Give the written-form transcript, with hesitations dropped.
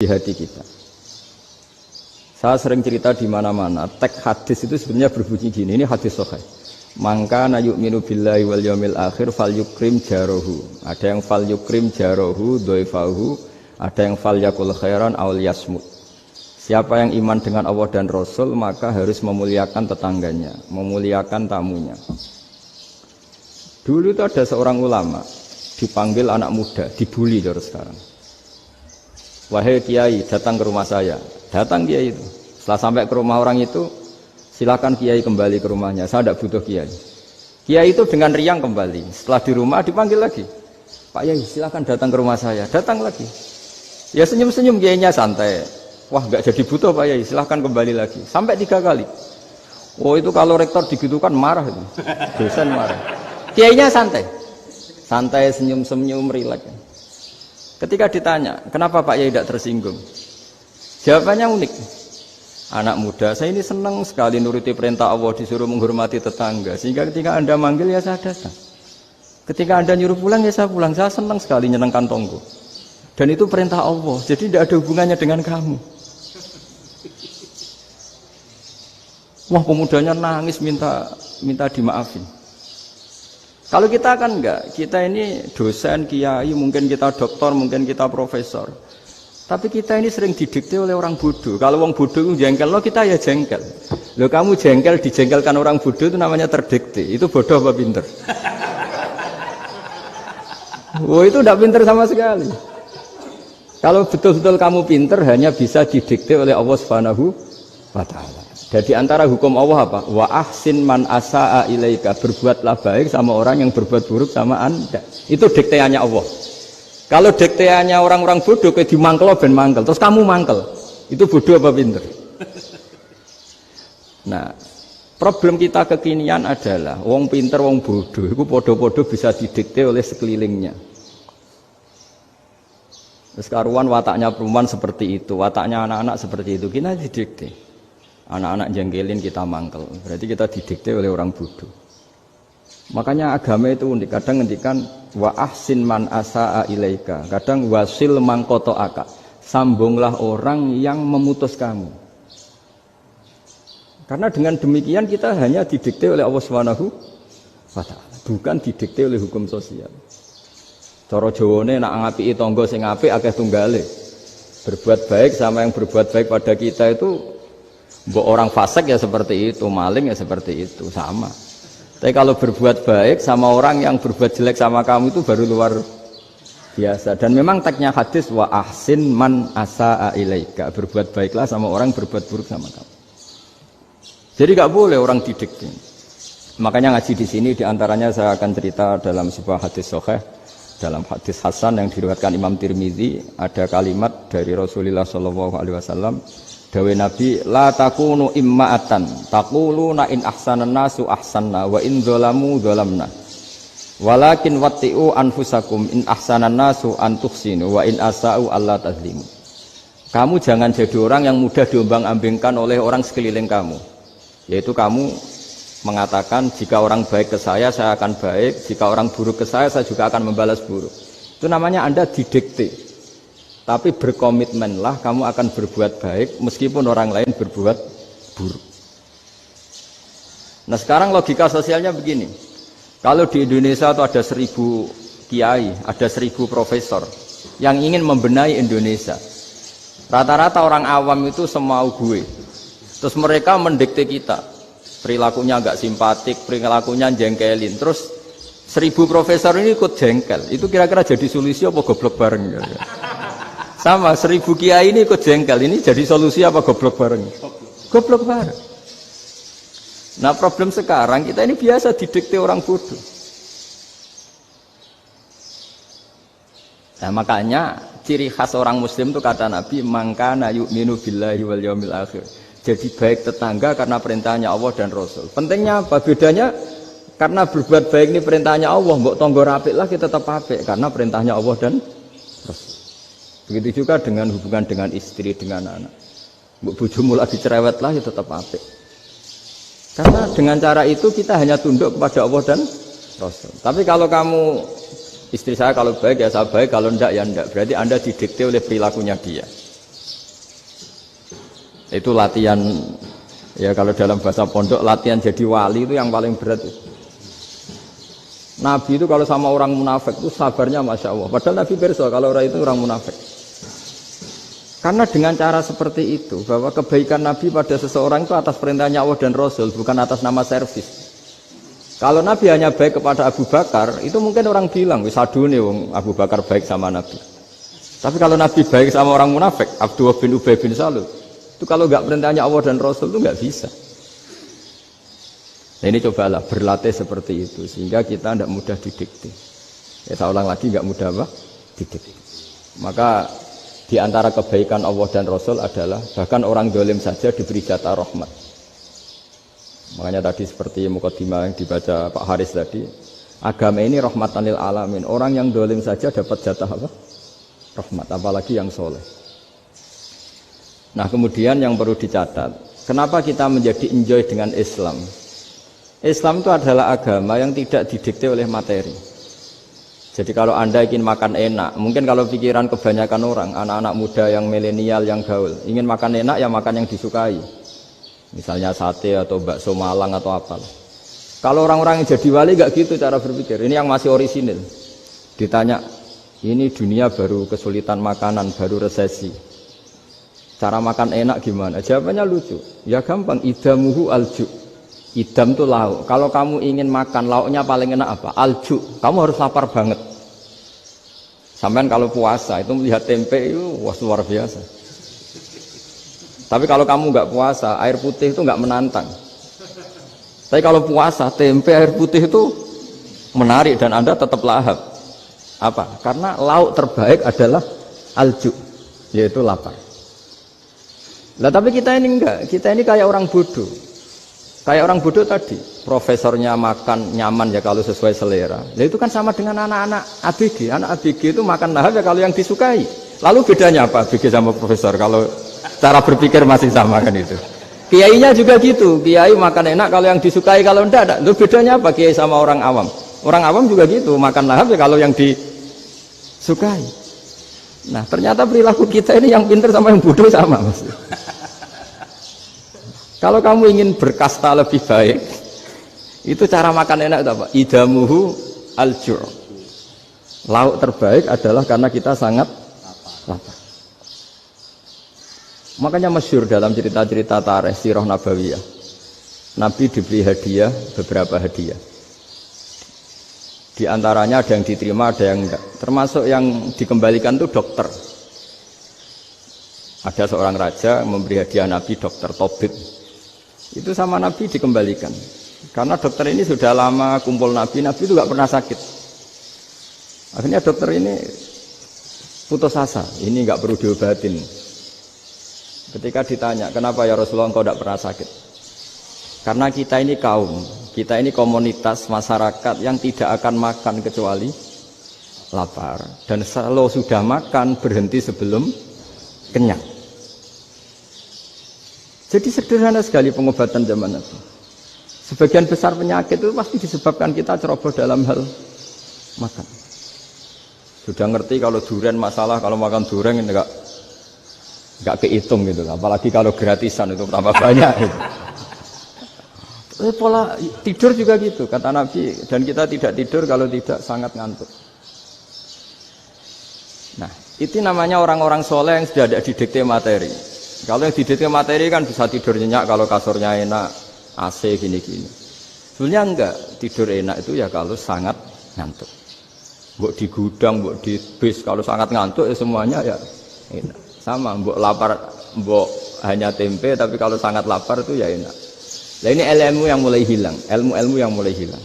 di hati kita. Saya sering cerita di mana-mana, teks hadis itu sebenarnya berbunyi gini, ini hadis sahih. Mangka na yu'minu billahi wal yaumil akhir fal yukrim jarohu. Ada yang fal yukrim jarohu doifahu, ada yang fal yakul khairan aw yasmut. Siapa yang iman dengan Allah dan Rasul maka harus memuliakan tetangganya, memuliakan tamunya. Dulu itu ada seorang ulama dipanggil anak muda, dibully terus sekarang. Wahai kiai, datang ke rumah saya. Datang kiai itu. Setelah sampai ke rumah orang itu, silakan kiai kembali ke rumahnya. Saya tidak butuh kiai. Kiai itu dengan riang kembali. Setelah di rumah dipanggil lagi. Pak Yai, silakan datang ke rumah saya. Datang lagi. Ya senyum-senyum kiainya santai. Wah, nggak jadi butuh Pak Yai. Silakan kembali lagi. Sampai 3 kali. Oh itu kalau rektor digitukan marah itu. Dosen marah. Kiainya santai. Santai, senyum-senyum, rileks. Ketika ditanya, kenapa Pak Yai tidak tersinggung? Jawabannya unik. Anak muda, saya ini senang sekali nuruti perintah Allah, disuruh menghormati tetangga. Sehingga ketika Anda manggil, ya saya datang. Ketika Anda nyuruh pulang, ya saya pulang. Saya senang sekali nyenangkan tonggo. Dan itu perintah Allah, jadi tidak ada hubungannya dengan kamu. Wah, pemudanya nangis minta dimaafin. Kalau kita kan enggak, kita ini dosen, kiai, mungkin kita doktor, mungkin kita profesor. Tapi kita ini sering didikte oleh orang bodoh. Kalau orang bodoh itu jengkel, lo kita ya jengkel. Lo kamu jengkel, dijengkelkan orang bodoh itu namanya terdikte. Itu bodoh apa pinter? Oh itu tidak pinter sama sekali. Kalau betul-betul kamu pinter, hanya bisa didikte oleh Allah Subhanahu wa Ta'ala. Jadi antara hukum Allah apa? Wa ahsin man asa'a ilaika, berbuatlah baik sama orang yang berbuat buruk sama Anda. Itu dikteannya Allah. Kalau dikteannya orang-orang bodoh kayak dimangkel ben mangkel, terus kamu mangkel. Itu bodoh apa pinter? Nah, problem kita kekinian adalah wong pinter, wong bodoh itu podo-podo bisa didikte oleh sekelilingnya. Terus karuan wataknya perempuan seperti itu, wataknya anak-anak seperti itu, kita didikte. Anak-anak jengkelin kita mangkel, berarti kita didikte oleh orang bodoh. Makanya agama itu unik, kadang ngendikan wa ahsin man asa'a ilaika, kadang wasil man qata'aka, sambunglah orang yang memutus kamu. Karena dengan demikian kita hanya didikte oleh Allah Subhanahu wa Ta'ala, bukan didikte oleh hukum sosial. Cara Jawane nak ngapiki tangga sing apik akeh tunggale. Berbuat baik sama yang berbuat baik pada kita itu, mbok orang fasik ya seperti itu, maling ya seperti itu, sama. Tapi kalau berbuat baik sama orang yang berbuat jelek sama kamu itu baru luar biasa. Dan memang teksnya hadis wa ahsin man asa'a ilaika, berbuat baiklah sama orang berbuat buruk sama kamu. Jadi nggak boleh orang didikte. Makanya ngaji di sini diantaranya saya akan cerita dalam sebuah hadis sahih, dalam hadis hasan yang diriwayatkan Imam Tirmizi, ada kalimat dari Rasulullah SAW. Dawe Nabi, la takunu imma'atan taquluna in ahsanan nasu ahsanna wa in zalamu zalamna walakin watti'u anfusakum in ahsanan nasu an tuhsinu wa in asa'u alla tazlimu. Kamu jangan jadi orang yang mudah diombang-ambingkan oleh orang sekeliling kamu, yaitu kamu mengatakan jika orang baik ke saya akan baik, jika orang buruk ke saya juga akan membalas buruk. Itu namanya Anda didikte. Tapi berkomitmenlah kamu akan berbuat baik meskipun orang lain berbuat buruk. Nah sekarang logika sosialnya begini. Kalau di Indonesia itu ada 1000 kiai, ada 1000 profesor yang ingin membenahi Indonesia. Rata-rata orang awam itu semau gue. Terus mereka mendikte kita. Perilakunya enggak simpatik, perilakunya jengkelin. Terus 1000 profesor ini ikut jengkel. Itu kira-kira jadi solusi apa goblok bareng ya? Sama 1000 kiai ini ikut jengkel, ini jadi solusi apa goblok bareng? Goblok bareng. Nah problem sekarang kita ini biasa didikte orang bodoh. Nah makanya ciri khas orang muslim itu kata Nabi, mangkana yu'minu billahi wal yaumil akhir. Jadi baik tetangga karena perintahnya Allah dan Rasul. Pentingnya apa? Bedanya karena berbuat baik ini perintahnya Allah, mbok tonggo apik lah kita tetap apik karena perintahnya Allah dan Rasul. Begitu juga dengan hubungan dengan istri, dengan anak. Bojomu lagi cerewet lah ya tetap apik. Karena dengan cara itu kita hanya tunduk kepada Allah dan Rasul. Tapi kalau kamu, istri saya kalau baik ya saya baik, kalau enggak ya enggak. Berarti Anda didikte oleh perilakunya dia. Itu latihan, ya kalau dalam bahasa pondok, latihan jadi wali itu yang paling berat. Nabi itu kalau sama orang munafik itu sabarnya Masya Allah. Padahal Nabi berso kalau orang itu orang munafik. Karena dengan cara seperti itu, bahwa kebaikan Nabi pada seseorang itu atas perintahnya Allah dan Rasul, bukan atas nama servis. Kalau Nabi hanya baik kepada Abu Bakar, itu mungkin orang bilang, wis adune wong Abu Bakar baik sama Nabi. Tapi kalau Nabi baik sama orang munafik, Abdullah bin Ubay bin Salul, itu kalau nggak perintahnya Allah dan Rasul itu nggak bisa. Nah ini cobalah berlatih seperti itu, sehingga kita tidak mudah didikte. Ya saya ulang lagi, nggak mudah apa? Didikte. Maka di antara kebaikan Allah dan Rasul adalah bahkan orang dolim saja diberi jatah rahmat. Makanya tadi seperti mukadimah yang dibaca Pak Haris tadi, agama ini rahmatan lil alamin. Orang yang dolim saja dapat jatah apa? Rahmat, apalagi yang soleh. Nah kemudian yang perlu dicatat, kenapa kita menjadi enjoy dengan Islam? Islam itu adalah agama yang tidak didikte oleh materi. Jadi kalau Anda ingin makan enak, mungkin kalau pikiran kebanyakan orang, anak-anak muda yang milenial, yang gaul, ingin makan enak ya makan yang disukai. Misalnya sate atau bakso Malang atau apa. Kalau orang-orang yang jadi wali gak gitu cara berpikir. Ini yang masih orisinil. Ditanya, ini dunia baru kesulitan makanan, baru resesi. Cara makan enak gimana? Jawabannya lucu. Ya gampang, idamuhu alju. Idam itu lauk. Kalau kamu ingin makan lauknya paling enak apa? Alju. Kamu harus lapar banget. Sampai kalau puasa itu melihat tempe itu wah luar biasa. Tapi kalau kamu nggak puasa, air putih itu nggak menantang. Tapi kalau puasa, tempe air putih itu menarik dan Anda tetap lahap. Apa? Karena lauk terbaik adalah alju, yaitu lapar. Nah tapi kita ini enggak, kita ini kayak orang bodoh. Kayak orang bodoh tadi, profesornya makan nyaman ya kalau sesuai selera. Nah itu kan sama dengan anak-anak ABG. Anak ABG itu makan lahap ya kalau yang disukai. Lalu bedanya apa ABG sama profesor? Kalau cara berpikir masih sama kan itu. Kiainya juga gitu, kiai makan enak kalau yang disukai, kalau enggak. Lalu bedanya apa kiai sama orang awam? Orang awam juga gitu, makan lahap ya kalau yang disukai. Nah ternyata perilaku kita ini yang pintar sama yang bodoh sama mas. Kalau kamu ingin berkasta lebih baik, itu cara makan enak itu apa? Idamuhu aljur. Lauk terbaik adalah karena kita sangat lapar. Makanya masyhur dalam cerita-cerita tarikh sirah nabawiyah. Nabi diberi hadiah, beberapa hadiah. Di antaranya ada yang diterima, ada yang enggak. Termasuk yang dikembalikan itu dokter. Ada seorang raja memberi hadiah Nabi dokter Tobit. Itu sama Nabi dikembalikan. Karena dokter ini sudah lama kumpul Nabi itu enggak pernah sakit. Akhirnya dokter ini putus asa, ini enggak perlu diobatin. Ketika ditanya, kenapa ya Rasulullah engkau tidak pernah sakit? Karena kita ini kaum, kita ini komunitas masyarakat yang tidak akan makan kecuali lapar. Dan kalau sudah makan, berhenti sebelum kenyang. Jadi sederhana sekali pengobatan zaman itu. Sebagian besar penyakit itu pasti disebabkan kita ceroboh dalam hal makan. Sudah ngerti kalau durian masalah, kalau makan durian enggak kehitung gitu, apalagi kalau gratisan itu tambah banyak gitu. Pola tidur juga gitu kata Nabi, dan kita tidak tidur kalau tidak sangat ngantuk. Nah itu namanya orang-orang soleh yang sudah ada didikte materi. Kalau yang didikte materi kan bisa tidur nyenyak kalau kasurnya enak, AC gini-gini. Sebenarnya enggak, tidur enak itu ya kalau sangat ngantuk. Mbok di gudang, mbok di bis, kalau sangat ngantuk ya semuanya ya enak. Sama, mbok lapar, mbok hanya tempe, tapi kalau sangat lapar itu ya enak. Nah ini ilmu yang mulai hilang, ilmu-ilmu yang mulai hilang.